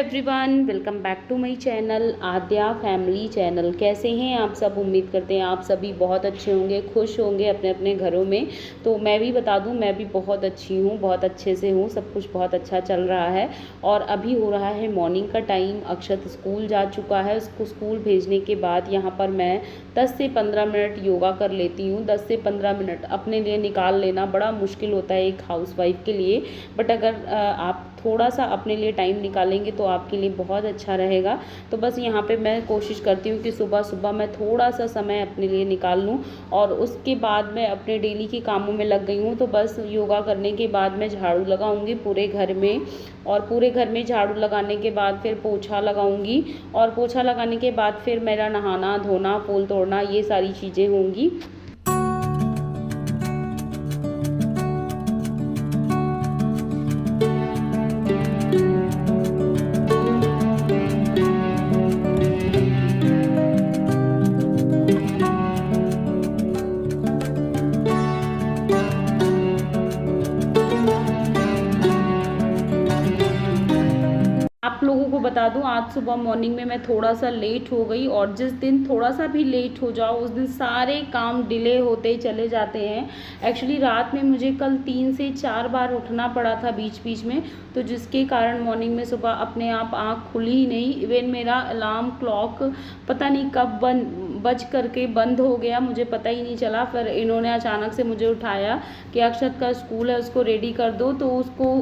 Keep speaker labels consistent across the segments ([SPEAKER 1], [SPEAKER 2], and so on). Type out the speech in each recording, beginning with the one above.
[SPEAKER 1] Everyone, welcome back to my channel Aadya family channel. कैसे हैं आप सब? उम्मीद करते हैं आप सभी बहुत अच्छे होंगे, खुश होंगे अपने अपने घरों में। तो मैं भी बता दूं, मैं भी बहुत अच्छी हूं, बहुत अच्छे से हूं, सब कुछ बहुत अच्छा चल रहा है। और अभी हो रहा है मॉर्निंग का टाइम। अक्षत स्कूल जा चुका है। उसको स्कूल भेजने के बाद यहाँ पर मैं 10 से 15 मिनट योगा कर लेती हूँ। 10 से 15 मिनट अपने लिए निकाल लेना बड़ा मुश्किल होता है एक हाउसवाइफ के लिए, बट अगर आप थोड़ा सा अपने लिए टाइम निकालेंगे तो आपके लिए बहुत अच्छा रहेगा। तो बस यहाँ पे मैं कोशिश करती हूँ कि सुबह सुबह मैं थोड़ा सा समय अपने लिए निकाल लूँ, और उसके बाद मैं अपने डेली के कामों में लग गई हूँ। तो बस योगा करने के बाद मैं झाड़ू लगाऊंगी पूरे घर में, और पूरे घर में झाड़ू लगाने के बाद फिर पोछा लगाऊंगी, और पोछा लगाने के बाद फिर मेरा नहाना धोना, फूल तोड़ना, ये सारी चीज़ें होंगी। आप लोगों को बता दूं, आज सुबह मॉर्निंग में मैं थोड़ा सा लेट हो गई, और जिस दिन थोड़ा सा भी लेट हो जाओ उस दिन सारे काम डिले होते चले जाते हैं। एक्चुअली रात में मुझे कल 3 से 4 बार उठना पड़ा था बीच बीच में, तो जिसके कारण मॉर्निंग में सुबह अपने आप आँख खुली ही नहीं। इवन मेरा अलार्म क्लॉक पता नहीं कब बज करके बंद हो गया, मुझे पता ही नहीं चला। फिर इन्होंने अचानक से मुझे उठाया कि अक्षत का स्कूल है, उसको रेडी कर दो। तो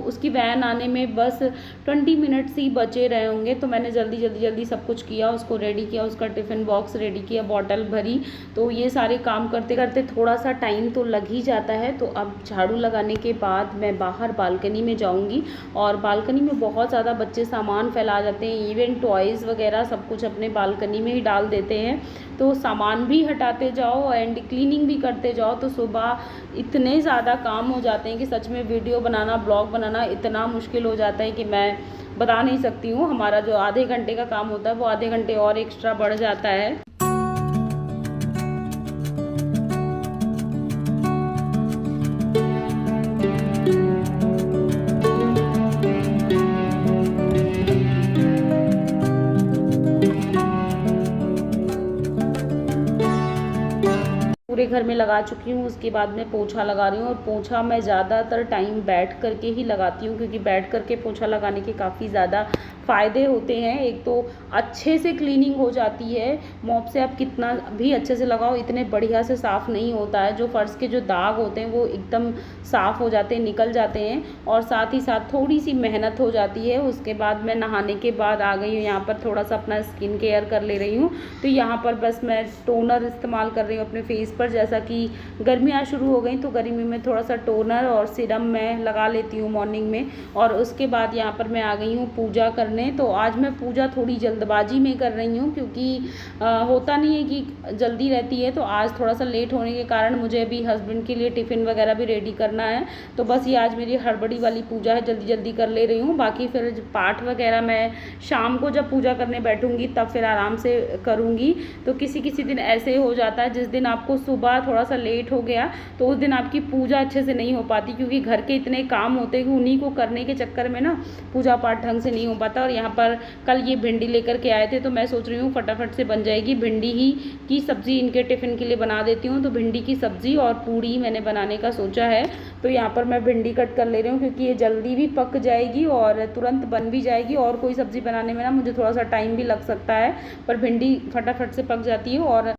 [SPEAKER 1] उसकी वैन आने में बस 20 मिनट्स ही बचे रहे होंगे। तो मैंने जल्दी सब कुछ किया, उसको रेडी किया, उसका टिफ़िन बॉक्स रेडी किया, बॉटल भरी। तो ये सारे काम करते करते थोड़ा सा टाइम तो लग ही जाता है। तो अब झाड़ू लगाने के बाद मैं बाहर बालकनी में जाऊंगी, और बालकनी में बहुत ज़्यादा बच्चे सामान फैला जाते हैं, इवन टॉयज़ वगैरह सब कुछ अपने बालकनी में ही डाल देते हैं। तो सामान भी हटाते जाओ एंड क्लीनिंग भी करते जाओ। तो सुबह इतने ज़्यादा काम हो जाते हैं कि सच में वीडियो बनाना, ब्लॉग बनाना इतना मुश्किल हो जाता है कि मैं बता नहीं सकती हूँ। हमारा जो आधे घंटे का काम होता है वो आधे घंटे और एक्स्ट्रा बढ़ जाता है। पूरे घर में लगा चुकी हूँ, उसके बाद मैं पोछा लगा रही हूँ। और पोछा मैं ज़्यादातर टाइम बैठ करके ही लगाती हूँ, क्योंकि बैठ करके पोछा लगाने के काफ़ी ज़्यादा फ़ायदे होते हैं। एक तो अच्छे से क्लीनिंग हो जाती है, मॉप से आप कितना भी अच्छे से लगाओ इतने बढ़िया से साफ़ नहीं होता है। जो फ़र्श के जो दाग होते हैं वो एकदम साफ़ हो जाते हैं, निकल जाते हैं, और साथ ही साथ थोड़ी सी मेहनत हो जाती है। उसके बाद मैं नहाने के बाद आ गई हूँ यहाँ पर, थोड़ा सा अपना स्किन केयर कर ले रही हूँ। तो यहाँ पर बस मैं टोनर इस्तेमाल कर रही हूँ अपने फेस पर। जैसा कि गर्मियाँ शुरू हो गई तो गर्मी में थोड़ा सा टोनर और सीरम मैं लगा लेती हूँ मॉर्निंग में। और उसके बाद यहाँ पर मैं आ गई हूँ पूजा करने। तो आज मैं पूजा थोड़ी जल्दबाजी में कर रही हूँ, क्योंकि होता नहीं है कि जल्दी रहती है। तो आज थोड़ा सा लेट होने के कारण मुझे अभी हस्बैंड के लिए टिफ़िन वगैरह भी रेडी करना है। तो बस ये आज मेरी हड़बड़ी वाली पूजा है, जल्दी जल्दी कर ले रही हूँ। बाकी फिर पाठ वगैरह मैं शाम को जब पूजा करने बैठूँगी तब फिर आराम से करूँगी। तो किसी किसी दिन ऐसे हो जाता है जिस दिन आपको सुबह थोड़ा सा लेट हो गया तो उस दिन आपकी पूजा अच्छे से नहीं हो पाती, क्योंकि घर के इतने काम होते हैं कि उन्हीं को करने के चक्कर में ना पूजा पाठ ढंग से नहीं हो पाता। और यहाँ पर कल ये भिंडी लेकर के आए थे, तो मैं सोच रही हूँ फटाफट से बन जाएगी। भिंडी ही की सब्ज़ी इनके टिफ़िन के लिए बना देती हूँ। तो भिंडी की सब्ज़ी और पूड़ी मैंने बनाने का सोचा है। तो यहाँ पर मैं भिंडी कट कर ले रही हूँ, क्योंकि ये जल्दी भी पक जाएगी और तुरंत बन भी जाएगी। और कोई सब्ज़ी बनाने में ना मुझे थोड़ा सा टाइम भी लग सकता है, पर भिंडी फटाफट से पक जाती है। और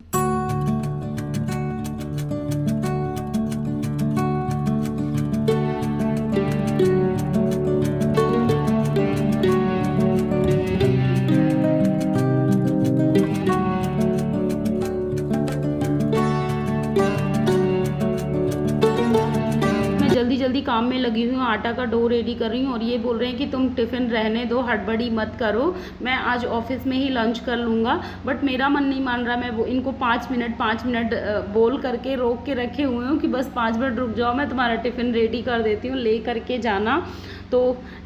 [SPEAKER 1] जल्दी काम में लगी हुई हूँ, आटा का डो रेडी कर रही हूँ। और ये बोल रहे हैं कि तुम टिफ़िन रहने दो, हड़बड़ी मत करो, मैं आज ऑफिस में ही लंच कर लूँगा। बट मेरा मन नहीं मान रहा। मैं वो इनको 5 मिनट बोल करके रोक के रखे हुए हूँ कि बस 5 मिनट रुक जाओ, मैं तुम्हारा टिफ़िन रेडी कर देती हूँ, ले करके जाना। तो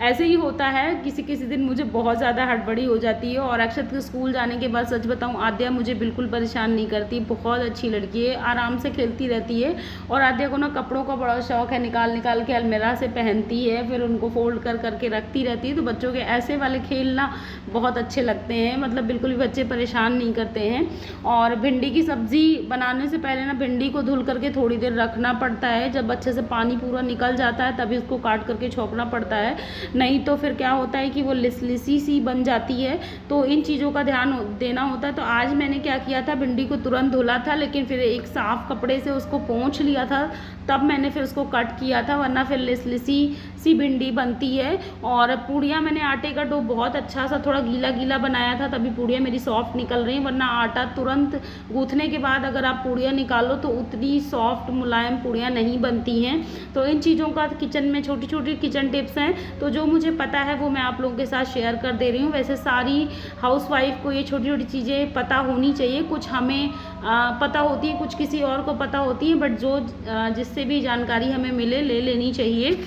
[SPEAKER 1] ऐसे ही होता है, किसी किसी दिन मुझे बहुत ज़्यादा हड़बड़ी हो जाती है। और अक्षत के स्कूल जाने के बाद सच बताऊं, आद्या मुझे बिल्कुल परेशान नहीं करती, बहुत अच्छी लड़की है, आराम से खेलती रहती है। और आद्या को ना कपड़ों का बड़ा शौक है, निकाल निकाल के अलमीरा से पहनती है, फिर उनको फोल्ड कर करके रखती रहती है। तो बच्चों के ऐसे वाले खेल ना बहुत अच्छे लगते हैं, मतलब बिल्कुल भी बच्चे परेशान नहीं करते हैं। और भिंडी की सब्ज़ी बनाने से पहले ना भिंडी को धुल करके थोड़ी देर रखना पड़ता है। जब अच्छे से पानी पूरा निकल जाता है तभी उसको काट करके छोंकना पड़ता है, नहीं तो फिर क्या होता है कि वो लिसी सी बन जाती है। तो इन चीज़ों का ध्यान देना होता है। तो आज मैंने क्या किया था, भिंडी को तुरंत धुला था, लेकिन फिर एक साफ़ कपड़े से उसको पोंछ लिया था, तब मैंने फिर उसको कट किया था, वरना फिर लिसी सी भिंडी बनती है। और पूड़ियाँ मैंने आटे का डो बहुत अच्छा सा थोड़ा गीला गीला बनाया था, तभी पूड़ियाँ मेरी सॉफ्ट निकल रही हैं, वरना आटा तुरंत गूँथने के बाद अगर आप पूड़ियाँ निकालो तो उतनी सॉफ्ट मुलायम पूड़ियाँ नहीं बनती हैं। तो इन चीज़ों का किचन में छोटी छोटी किचन टिप्स हैं, तो जो मुझे पता है वो मैं आप लोगों के साथ शेयर कर दे रही हूँ। वैसे सारी हाउसवाइफ को ये छोटी छोटी चीज़ें पता होनी चाहिए, कुछ हमें पता होती है, कुछ किसी और को पता होती है, बट जो जिससे भी जानकारी हमें मिले ले लेनी चाहिए।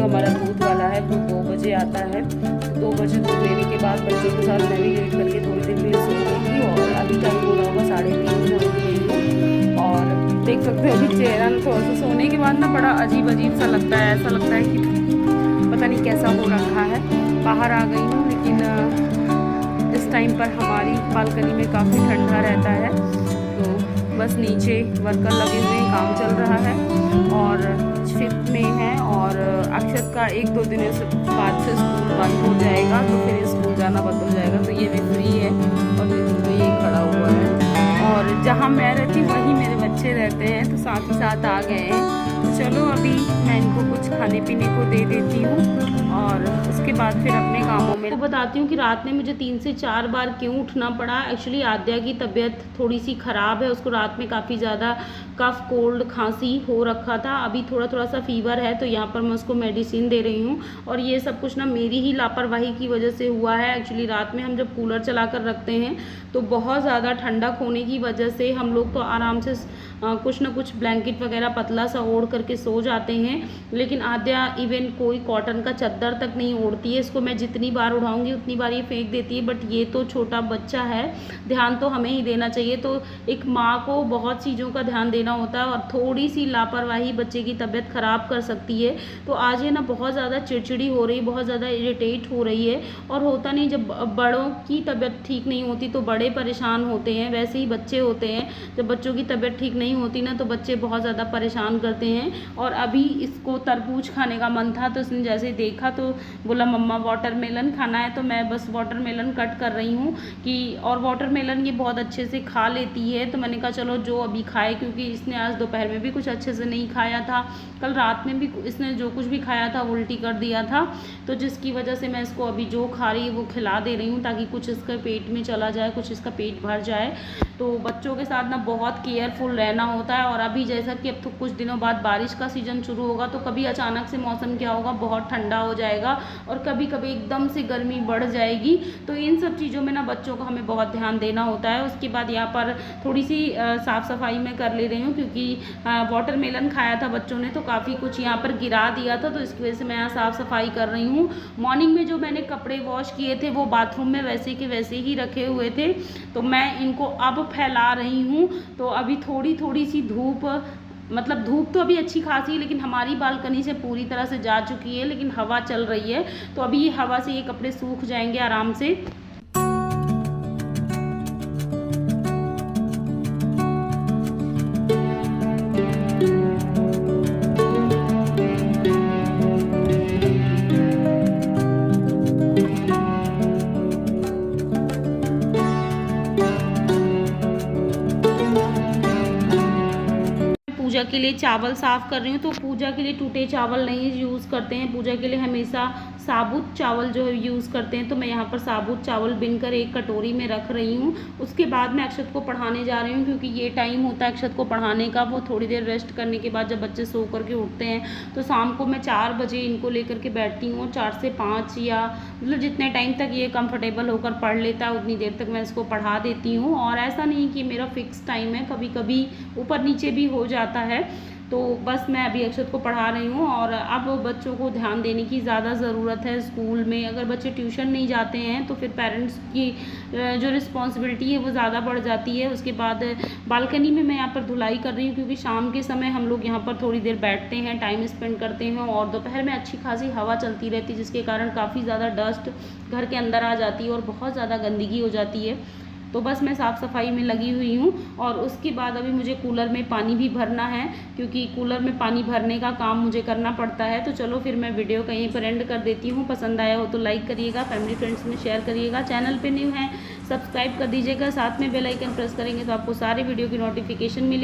[SPEAKER 1] हमारा दूध वाला है वो 2 बजे आता है, तो 2 बजे दूध लेने के बाद बच्चों के साथ मैं भी लेट करके थोड़ी देर के लिए सो गई थी। और अभी टाइम हो रहा होगा 3:30 हो गई हूँ। और देख सकते हो अभी चेहरा थोड़ा सा सोने के बाद ना बड़ा अजीब सा लगता है, ऐसा लगता है कि पता नहीं कैसा हो रखा है। बाहर आ गई हूँ, लेकिन इस टाइम पर हमारी बालकनी में काफ़ी ठंडा रहता है, तो बस नीचे वर्कर लगे हुए हैं, काम चल रहा है और शिफ्ट में है। और अक्षत का 1-2 दिन बाद से स्कूल बंद हो जाएगा, तो फिर स्कूल जाना बंद हो जाएगा। तो ये भी फ्री है और तो ये खड़ा हुआ है। और जहाँ मैं रहती हूँ वहीं मेरे बच्चे रहते हैं, तो साथ ही साथ आ गए हैं। तो चलो अभी मैं इनको कुछ खाने पीने को दे देती हूँ और उसके बाद फिर अपने कामों में। तो बताती हूँ कि रात में मुझे 3 से 4 बार क्यों उठना पड़ा। एक्चुअली आद्या की तबीयत थोड़ी सी ख़राब है, उसको रात में काफ़ी ज़्यादा कफ कोल्ड खांसी हो रखा था। अभी थोड़ा सा फीवर है, तो यहाँ पर मैं उसको मेडिसिन दे रही हूँ। और ये सब कुछ ना मेरी ही लापरवाही की वजह से हुआ है। एक्चुअली रात में हम जब कूलर चला कर रखते हैं तो बहुत ज़्यादा ठंडक होने की वजह से हम लोग तो आराम से कुछ ना कुछ ब्लैंकेट वगैरह पतला सा ओढ़ करके सो जाते हैं, लेकिन आद्या इवन कोई कॉटन का चद्दर तक नहीं ओढ़ती है। इसको मैं जितनी बार उठाऊंगी उतनी बार ये फेंक देती है। बट ये तो छोटा बच्चा है, ध्यान तो हमें ही देना चाहिए। तो एक माँ को बहुत चीज़ों का ध्यान देना होता है, और थोड़ी सी लापरवाही बच्चे की तबीयत ख़राब कर सकती है। तो आज ये ना बहुत ज़्यादा चिड़चिड़ी हो रही है, बहुत ज़्यादा इरिटेट हो रही है। और होता नहीं, जब बड़ों की तबीयत ठीक नहीं होती तो बड़े परेशान होते हैं, वैसे ही बच्चे होते हैं। जब बच्चों की तबीयत ठीक नहीं होती ना तो बच्चे बहुत ज़्यादा परेशान करते हैं। और अभी इसको तरबूज खाने का मन था, तो इसने जैसे देखा तो बोला मम्मा वाटरमेलन खाना है। तो मैं बस वाटरमेलन कट कर रही हूँ कि, और वाटरमेलन ये बहुत अच्छे से खा लेती है। तो मैंने कहा चलो जो अभी खाए, क्योंकि इसने आज दोपहर में भी कुछ अच्छे से नहीं खाया था, कल रात में भी इसने जो कुछ भी खाया था उल्टी कर दिया था। तो जिसकी वजह से मैं इसको अभी जो खा रही है वो खिला दे रही हूँ, ताकि कुछ इसका पेट में चला जाए, कुछ इसका पेट भर जाए। तो बच्चों के साथ ना बहुत केयरफुल रहना होता है। और अभी जैसा कि अब तो कुछ दिनों बाद बारिश का सीज़न शुरू होगा, तो कभी अचानक से मौसम क्या होगा, बहुत ठंडा हो जाएगा और कभी कभी एकदम से गर्मी बढ़ जाएगी। तो इन सब चीज़ों में ना बच्चों को हमें बहुत ध्यान देना होता है। उसके बाद यहाँ पर थोड़ी सी साफ़ सफाई मैं कर ले रही हूँ, क्योंकि वाटरमेलन खाया था बच्चों ने तो काफ़ी कुछ यहाँ पर गिरा दिया था, तो इसकी वजह से मैं यहाँ साफ़ सफाई कर रही हूँ। मॉर्निंग में जो मैंने कपड़े वॉश किए थे वो बाथरूम में वैसे के वैसे ही रखे हुए थे, तो मैं इनको अब फैला रही हूँ। तो अभी थोड़ी सी धूप, मतलब धूप तो अभी अच्छी खासी है, लेकिन हमारी बालकनी से पूरी तरह से जा चुकी है, लेकिन हवा चल रही है। तो अभी ये हवा से ये कपड़े सूख जाएंगे आराम से। पूजा के लिए चावल साफ़ कर रही हूँ। तो पूजा के लिए टूटे चावल नहीं यूज़ करते हैं, पूजा के लिए हमेशा साबुत चावल जो है यूज़ करते हैं। तो मैं यहाँ पर साबुत चावल बिनकर एक कटोरी में रख रही हूँ। उसके बाद मैं अक्षत को पढ़ाने जा रही हूँ, क्योंकि ये टाइम होता है अक्षत को पढ़ाने का। वो थोड़ी देर रेस्ट करने के बाद जब बच्चे सो करके उठते हैं तो शाम को मैं 4 बजे इनको लेकर के बैठती हूँ। 4 से 5 या मतलब जितने टाइम तक ये कंफर्टेबल होकर पढ़ लेता है उतनी देर तक मैं इसको पढ़ा देती हूँ। और ऐसा नहीं कि मेरा फिक्स टाइम है, कभी कभी ऊपर नीचे भी हो जाता है। तो बस मैं अभी अक्षत को पढ़ा रही हूँ। और अब बच्चों को ध्यान देने की ज़्यादा ज़रूरत है स्कूल में। अगर बच्चे ट्यूशन नहीं जाते हैं तो फिर पेरेंट्स की जो रिस्पॉन्सिबिलिटी है वो ज़्यादा बढ़ जाती है। उसके बाद बालकनी में मैं यहाँ पर धुलाई कर रही हूँ, क्योंकि शाम के समय हम लोग यहाँ पर थोड़ी देर बैठते हैं, टाइम स्पेंड करते हैं। और दोपहर में अच्छी खासी हवा चलती रहती है, जिसके कारण काफ़ी ज़्यादा डस्ट घर के अंदर आ जाती है और बहुत ज़्यादा गंदगी हो जाती है। तो बस मैं साफ़ सफाई में लगी हुई हूँ। और उसके बाद अभी मुझे कूलर में पानी भी भरना है, क्योंकि कूलर में पानी भरने का काम मुझे करना पड़ता है। तो चलो फिर मैं वीडियो कहीं पर एंड कर देती हूँ। पसंद आया हो तो लाइक करिएगा, फैमिली फ्रेंड्स में शेयर करिएगा, चैनल पे न्यू है सब्सक्राइब कर दीजिएगा, साथ में बेल आइकन प्रेस करेंगे तो आपको सारे वीडियो की नोटिफिकेशन मिलेगी।